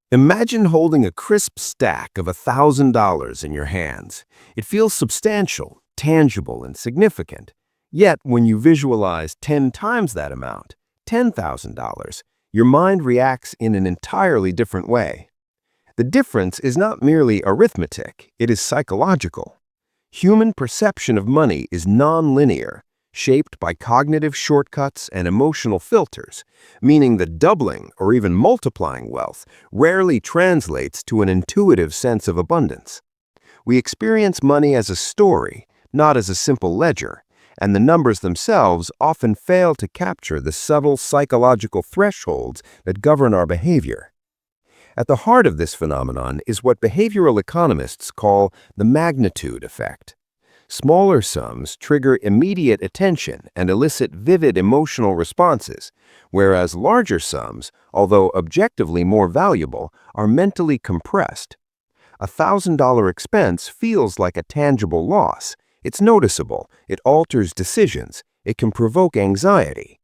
Imagine holding a crisp stack of $1,000 in your hands. It feels substantial, tangible, and significant. Yet, when you visualize 10 times that amount, $10,000, your mind reacts in an entirely different way. The difference is not merely arithmetic, it is psychological. Human perception of money is nonlinear, shaped by cognitive shortcuts and emotional filters, meaning that doubling or even multiplying wealth rarely translates to an intuitive sense of abundance. We experience money as a story, not as a simple ledger, and the numbers themselves often fail to capture the subtle psychological thresholds that govern our behavior. At the heart of this phenomenon is what behavioral economists call the magnitude effect. Smaller sums trigger immediate attention and elicit vivid emotional responses, whereas larger sums, although objectively more valuable, are mentally compressed. A $1,000 expense feels like a tangible loss. It's noticeable, it alters decisions, it can provoke anxiety.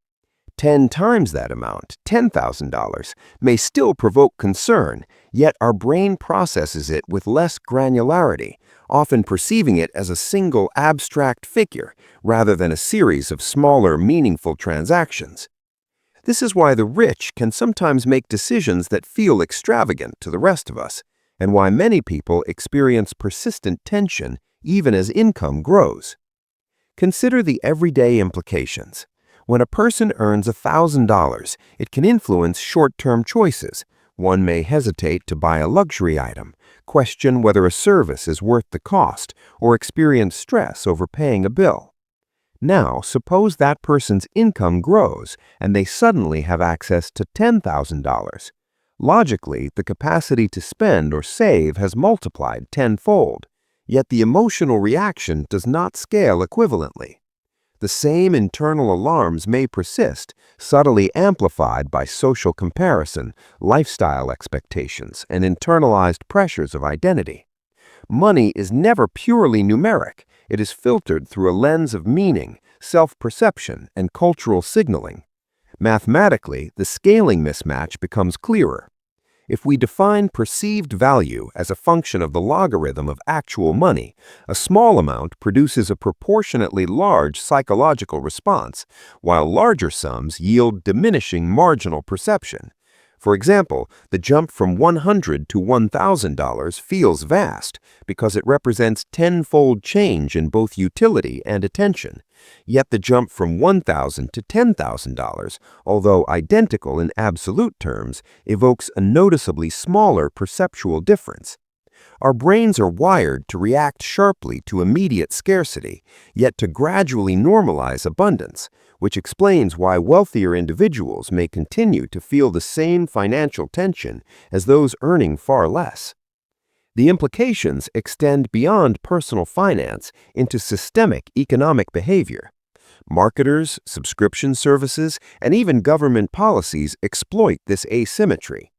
10 times that amount, $10,000, may still provoke concern, yet our brain processes it with less granularity, often perceiving it as a single abstract figure rather than a series of smaller, meaningful transactions. This is why the rich can sometimes make decisions that feel extravagant to the rest of us, and why many people experience persistent tension even as income grows. Consider the everyday implications. When a person earns $1,000, it can influence short-term choices. One may hesitate to buy a luxury item, question whether a service is worth the cost, or experience stress over paying a bill. Now, suppose that person's income grows and they suddenly have access to $10,000. Logically, the capacity to spend or save has multiplied tenfold, yet the emotional reaction does not scale equivalently. The same internal alarms may persist, subtly amplified by social comparison, lifestyle expectations, and internalized pressures of identity. Money is never purely numeric. It is filtered through a lens of meaning, self-perception, and cultural signaling. Mathematically, the scaling mismatch becomes clearer. If we define perceived value as a function of the logarithm of actual money, a small amount produces a proportionately large psychological response, while larger sums yield diminishing marginal perception. For example, the jump from $100 to $1,000 feels vast because it represents tenfold change in both utility and attention. Yet the jump from $1,000 to $10,000, although identical in absolute terms, evokes a noticeably smaller perceptual difference. Our brains are wired to react sharply to immediate scarcity, yet to gradually normalize abundance, which explains why wealthier individuals may continue to feel the same financial tension as those earning far less. The implications extend beyond personal finance into systemic economic behavior. Marketers, subscription services, and even government policies exploit this asymmetry.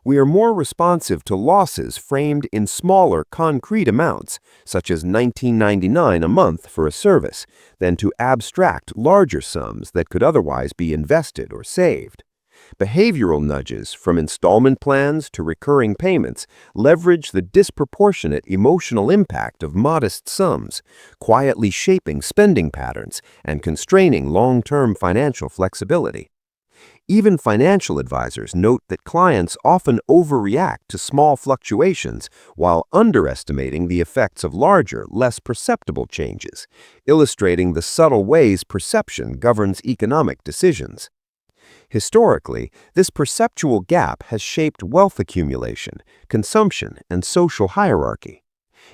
We are more responsive to losses framed in smaller, concrete amounts, such as $19.99 a month for a service, than to abstract, larger sums that could otherwise be invested or saved. Behavioral nudges, from installment plans to recurring payments, leverage the disproportionate emotional impact of modest sums, quietly shaping spending patterns and constraining long-term financial flexibility. Even financial advisors note that clients often overreact to small fluctuations while underestimating the effects of larger, less perceptible changes, illustrating the subtle ways perception governs economic decisions. Historically, this perceptual gap has shaped wealth accumulation, consumption, and social hierarchy.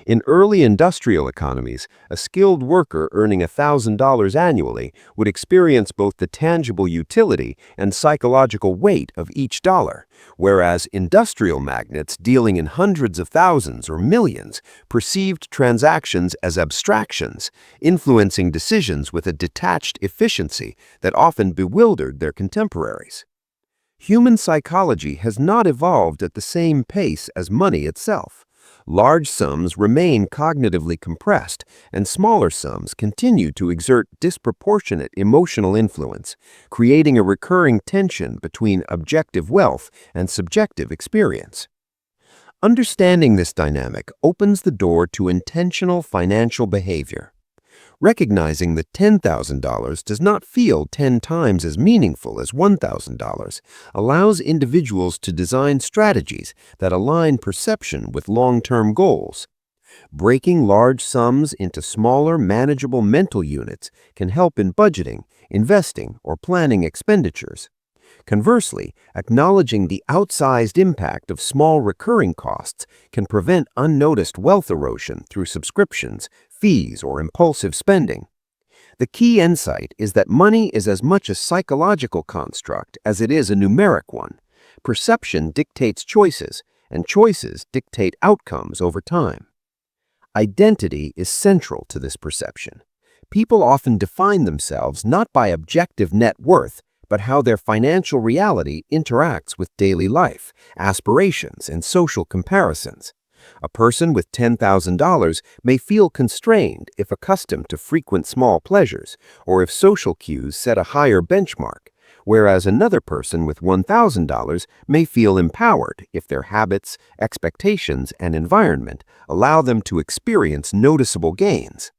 In early industrial economies, a skilled worker earning $1,000 annually would experience both the tangible utility and psychological weight of each dollar, whereas industrial magnates dealing in hundreds of thousands or millions perceived transactions as abstractions, influencing decisions with a detached efficiency that often bewildered their contemporaries. Human psychology has not evolved at the same pace as money itself. Large sums remain cognitively compressed, and smaller sums continue to exert disproportionate emotional influence, creating a recurring tension between objective wealth and subjective experience. Understanding this dynamic opens the door to intentional financial behavior. Recognizing that $10,000 does not feel 10 times as meaningful as $1,000 allows individuals to design strategies that align perception with long-term goals. Breaking large sums into smaller, manageable mental units can help in budgeting, investing, or planning expenditures. Conversely, acknowledging the outsized impact of small recurring costs can prevent unnoticed wealth erosion through subscriptions, fees, or impulsive spending. The key insight is that money is as much a psychological construct as it is a numeric one. Perception dictates choices, and choices dictate outcomes over time. Identity is central to this perception. People often define themselves not by objective net worth, but how their financial reality interacts with daily life, aspirations, and social comparisons. A person with $10,000 may feel constrained if accustomed to frequent small pleasures, or if social cues set a higher benchmark, whereas another person with $1,000 may feel empowered if their habits, expectations, and environment allow them to experience noticeable gains.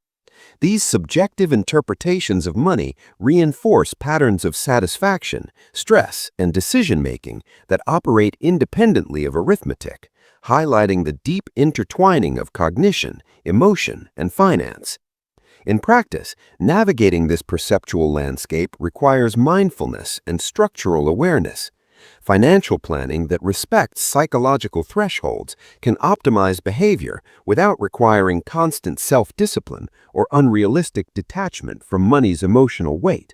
These subjective interpretations of money reinforce patterns of satisfaction, stress, and decision-making that operate independently of arithmetic, highlighting the deep intertwining of cognition, emotion, and finance. In practice, navigating this perceptual landscape requires mindfulness and structural awareness. Financial planning that respects psychological thresholds can optimize behavior without requiring constant self-discipline or unrealistic detachment from money's emotional weight.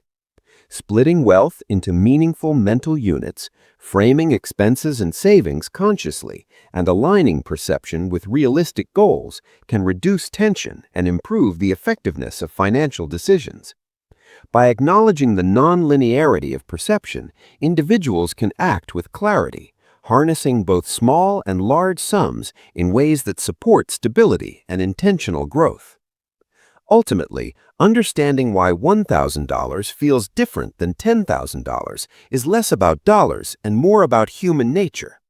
Splitting wealth into meaningful mental units, framing expenses and savings consciously, and aligning perception with realistic goals can reduce tension and improve the effectiveness of financial decisions. By acknowledging the nonlinearity of perception, individuals can act with clarity, harnessing both small and large sums in ways that support stability and intentional growth. Ultimately, understanding why $1,000 feels different than $10,000 is less about dollars and more about human nature.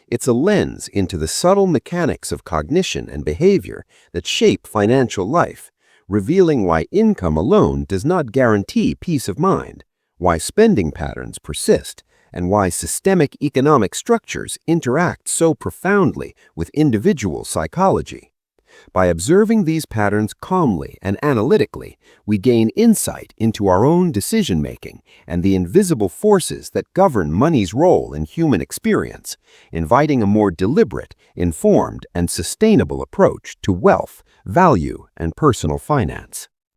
It's a lens into the subtle mechanics of cognition and behavior that shape financial life, revealing why income alone does not guarantee peace of mind, why spending patterns persist, and why systemic economic structures interact so profoundly with individual psychology. By observing these patterns calmly and analytically, we gain insight into our own decision-making and the invisible forces that govern money's role in human experience, inviting a more deliberate, informed, and sustainable approach to wealth, value, and personal finance.